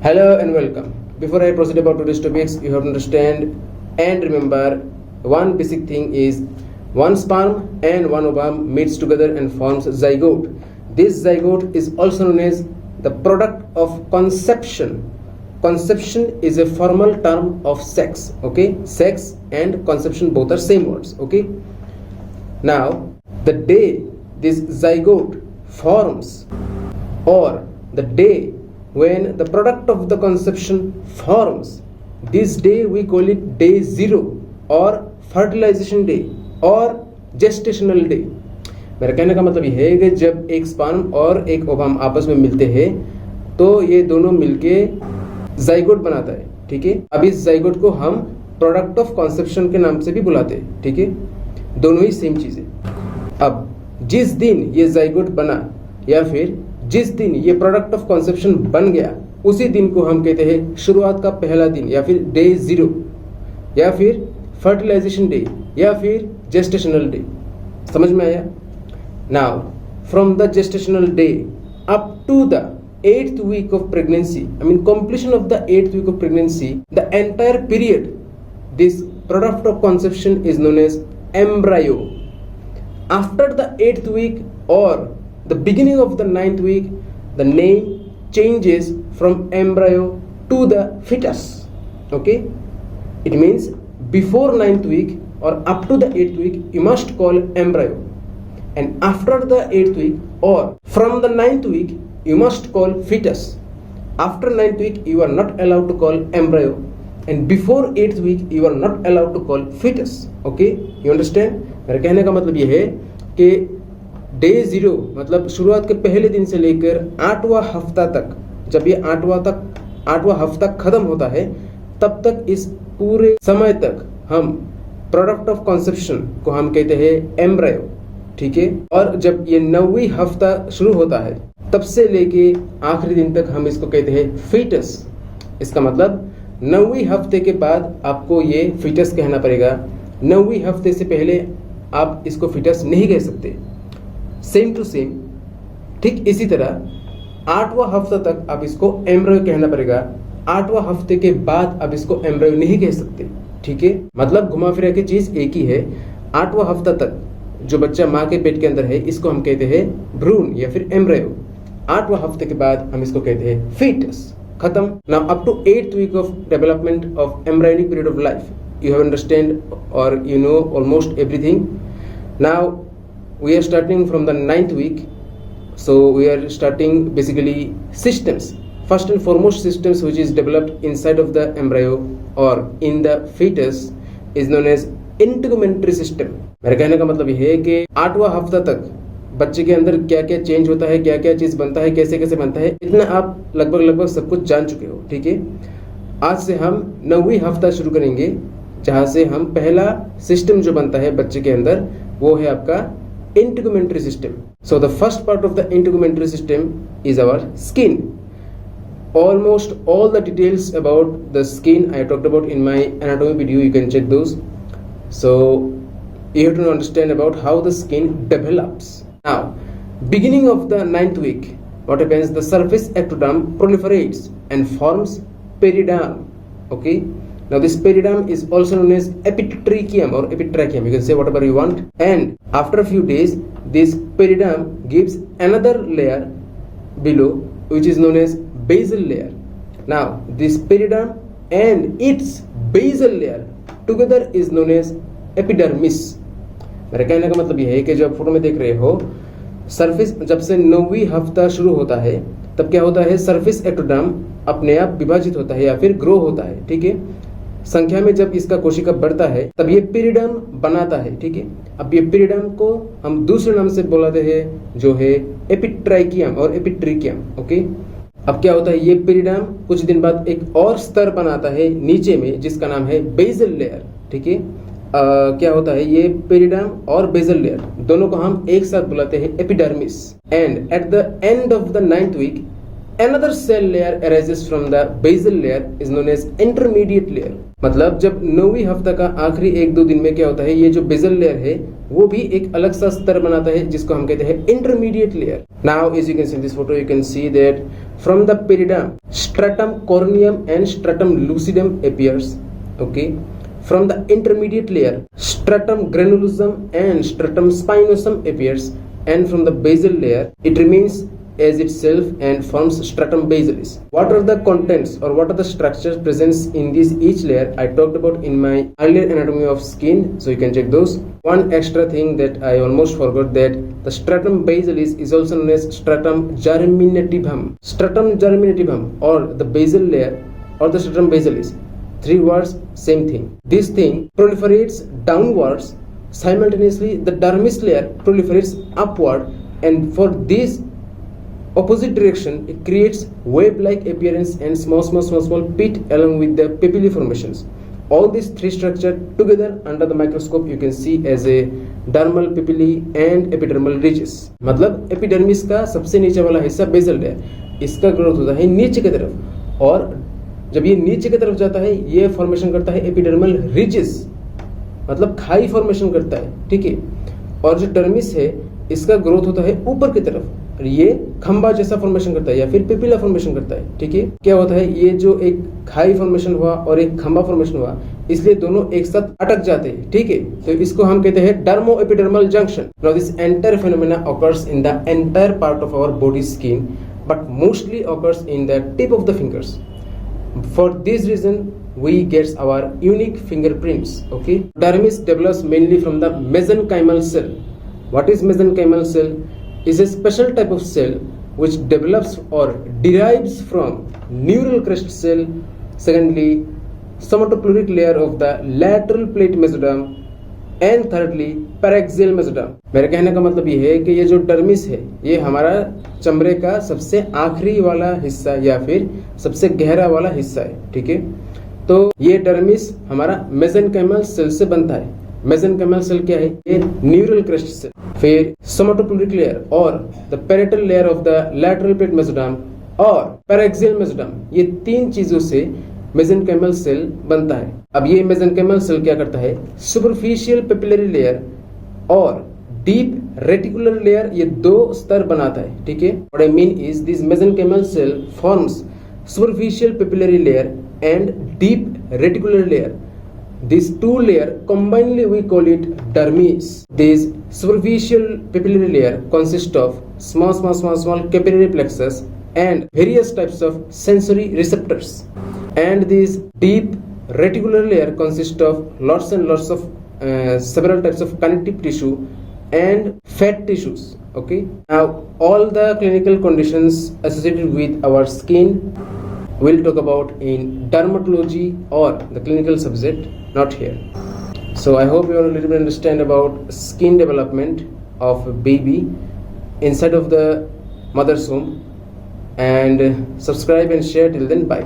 Hello and welcome. Before I proceed about today's topics, you have to understand and remember one basic thing is one sperm and one ovum meets together and forms zygote. This zygote is also known as the product of conception. Conception is a formal term of sex. Okay, sex and conception both are same words. Okay. Now, the day this zygote forms, or the day when the product of the conception forms, this day we call it day 0 or fertilization day or gestational day. मेरा कहने का मतलब यह है कि जब एक sperm और एक ओवम आपस में मिलते हैं तो ये दोनों मिलके जाइगोट बनाता है. ठीक है, अब इस जाइगोट को हम प्रोडक्ट ऑफ कॉन्सेप्शन के नाम से भी बुलाते हैं. ठीक है, दोनों ही सेम चीज है. अब जिस दिन ये जाइगोट बना या फिर जिस दिन ये प्रोडक्ट ऑफ कॉन्सेप्शन बन गया, उसी दिन को हम कहते हैं शुरुआत का पहला दिन या फिर डे 0 या फिर फर्टिलाइजेशन डे या फिर जेस्टेशनल डे. समझ में आया? Now from the gestational day up to the 8th week of pregnancy, completion of the 8th week of pregnancy, the entire period, this product of conception is known as embryo. After the 8th week or the beginning of the 9th week, the name changes from embryo to the fetus. Okay, it means before 9th week or up to the 8th week you must call embryo, and after the 8th week or from the 9th week you must call fetus. After 9th week you are not allowed to call embryo, and before 8th week you are not allowed to call fetus. Okay, you understand? मेरे कहने का मतलब ये है कि day 0 मतलब शुरुआत के पहले दिन से लेकर 8वां हफ्ता तक, जब ये 8वां हफ्ता खत्म होता है, तब तक इस पूरे समय तक हम प्रोडक्ट ऑफ कॉन्सेप्शन को हम कहते हैं एम्ब्रायो. ठीक है, और जब ये 9वीं हफ्ता शुरू होता है तब से लेके आखिरी दिन तक हम इसको कहते हैं फीटस. इसका मतलब 9वीं हफ्ते के बाद आपको ये फीटस कहना पड़ेगा. 9वीं हफ्ते से पहले आप इसको फीटस नहीं कह सकते. सेम टू सेम, ठीक इसी तरह 8वां हफ्ता तक आप इसको एम्ब्रायो कहना पड़ेगा. 8वां हफ्ते के बाद आप इसको एम्ब्रायो नहीं कह सकते. ठीक है, मतलब घुमा फिरा के चीज एक ही है. 8वां हफ्ता तक जो बच्चा माँ के पेट के अंदर है इसको हम कहते हैं भ्रूण या फिर एम्ब्रायो. 8वां हफ्ते के बाद हम इसको कहते हैं फीटस. खत्म. Now up to 8th week of development of embryonic period of life, you have understand or you know almost everything. Now we are starting from the 9th week, so we are starting basically systems. First and foremost systems which is developed inside of the embryo or in the fetus is known as integumentary system. मेरे कहने का मतलब यह है कि 8वां हफ्ता तक बच्चे के अंदर क्या क्या चेंज होता है, क्या क्या चीज बनता है, कैसे कैसे बनता है, इतना आप लगभग सब कुछ जान चुके हो. ठीक है, आज से हम 9वीं हफ्ता शुरू करेंगे जहां से हम पहला सिस्टम जो बनता है बच्चे के अंदर वो है आपका integumentary system. So the first part of the integumentary system is our skin. Almost all the details about the skin I talked about in my anatomy video, you can check those. So you have to understand about how the skin develops. Now, beginning of the 9th week, what happens? The surface ectoderm proliferates and forms periderm. Okay. Now this periderm is also known as epitracheum or epitracheum. You can say whatever you want. And after a few days, this periderm gives another layer below, which is known as basal layer. Now this periderm and its basal layer together is known as epidermis. मेरे कहने का मतलब यह है कि जो आप photo में देख रहे हो, सरफेस जब से 9वीं हफ्ता शुरू होता है तब क्या होता है, सरफेस एक्टोडर्म अपने आप विभाजित होता है या फिर ग्रो होता है. ठीक है, संख्या में जब इसका कोशिका बढ़ता है तब ये पेरिडर्म बनाता है. ठीक है, अब ये पेरिडर्म को हम दूसरे नाम से बुलाते हैं जो है एपिट्राइकियम और एपिट्रिकियम. ओके, अब क्या होता है, ये पेरिडर्म कुछ दिन बाद एक और स्तर बनाता है नीचे में जिसका नाम है बेजल लेयर. ठीक है, क्या होता है, ये पेरिडर्म और बेजल लेयर दोनों को हम एक साथ बुलाते हैं epidermis. And at the end of the 9th week another cell layer arises from the basal layer is known as intermediate layer. मतलब जब 9वीं हफ्ता का आखिरी 1-2 दिन में क्या होता है, ये जो बेजल लेयर है वो भी एक अलग सा स्तर बनाता है जिसको हम कहते हैं intermediate layer. Now as you can see this photo, you can see that from the periderm stratum corneum and stratum lucidum appears. Okay, from the intermediate layer stratum granulosum and stratum spinosum appears, and from the basal layer it remains as itself and forms stratum basalis. What are the contents or what are the structures present in this each layer I talked about in my earlier anatomy of skin, so you can check those. One extra thing that I almost forgot, that the stratum basalis is also known as stratum germinativum. Stratum germinativum or the basal layer or the stratum basalis, three words, same thing. This thing proliferates downwards. Simultaneously the dermis layer proliferates upward, and for this opposite direction it creates wave-like appearance and small pit along with the papillae formations. All these three structures together under the microscope you can see as a dermal papillae and epidermal ridges. मतलब epidermis का सबसे नीचे वाला हिस्सा basal layer, इसका growth होता है नीचे की तरफ, और जब ये नीचे की तरफ जाता है ये फॉर्मेशन करता है एपिडर्मल रिजेस, मतलब खाई फॉर्मेशन करता है. ठीक है, और जो डर्मिस है इसका ग्रोथ होता है ऊपर की तरफ, और ये खंबा जैसा फॉर्मेशन करता है या फिर पिपिला फॉर्मेशन करता है. ठीक है, क्या होता है, ये जो एक खाई फॉर्मेशन हुआ और एक खंबा फॉर्मेशन हुआ, इसलिए दोनों एक साथ अटक जाते हैं. ठीक है, तो इसको हम कहते हैं dermo epidermal junction. Now this entire phenomena occurs in the entire part of our body skin, but mostly occurs in the tip of the fingers. For this reason we get our unique fingerprints. Okay, dermis develops mainly from the mesenchymal cell. What is mesenchymal cell? Is a special type of cell which develops or derives from neural crest cell. Secondly, somatopluric layer of the lateral plate mesoderm, and thirdly paraxial mesoderm. मेरे कहने का मतलब ये है कि ये जो dermis है ये हमारा चमड़े का सबसे आखिरी वाला हिस्सा या फिर सबसे गहरा वाला हिस्सा है. ठीक है, तो ये डर्मिस हमारा मेसेनकाइमल सेल से बनता है. मेसेनकाइमल सेल क्या है? ये न्यूरल क्रेस्ट सेल. फिर सोमाटोप्लूरिक लेयर और the parietal layer of the lateral plate mesoderm और पैराक्सियल मेसोडर्म, ये तीन चीजों से मेसेनकाइमल सेल बनता है. अब ये मेसेनकाइमल सेल क्या करता है? सुपरफिशियल पेपिलरी लेयर और डीप रेटिकुलर लेयर, ये दो स्तर बनाता है. ठीक है, what I mean is this mesenchymal cell forms superficial papillary layer and deep reticular layer. These two layers combinedly we call it dermis. This superficial papillary layer consists of small capillary plexus and various types of sensory receptors. And this deep reticular layer consists of lots and lots of several types of connective tissue and fat tissues. Okay. Now all the clinical conditions associated with our skin we'll talk about in dermatology or the clinical subject, not here. So I hope you all a little bit understand about skin development of a baby inside of the mother's womb, and subscribe and share. Till then, bye.